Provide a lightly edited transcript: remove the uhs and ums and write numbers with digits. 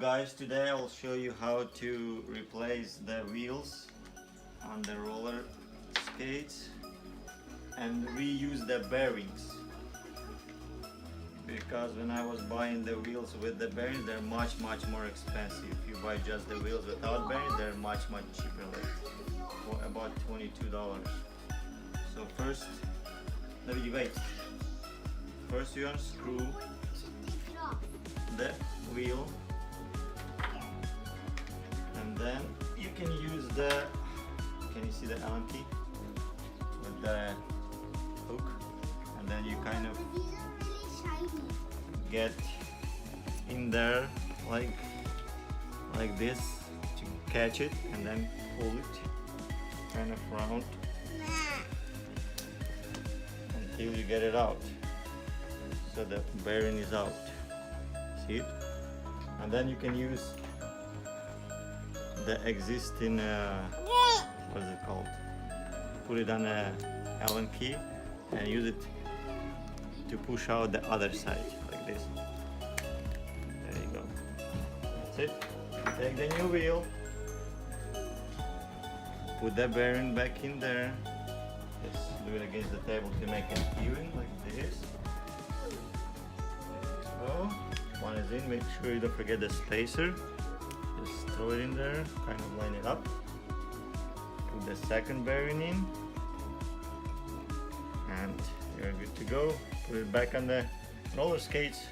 Guys, today I'll show you how to replace the wheels on the roller skates and reuse the bearings, because when I was buying the wheels with the bearings, they're much more expensive. If you buy just the wheels without bearings, they're much cheaper, like for about $22. So first, wait. First you unscrew the wheel, and then you can use the, can you see the Allen key with the hook, and then you kind of get in there like this to catch it, and then pull it kind of round until you get it out, so the bearing is out. See it? And then you can use the existing what is it called, put it on a Allen key and use it to push out the other side like this. There you go. That's it. Take the new wheel, put the bearing back in there. Just do it against the table to make it even, like this. So one is in. Make sure you don't forget the spacer. Just throw it in there, kind of line it up. Put the second bearing in, and you're good to go. Put it back on the roller skates.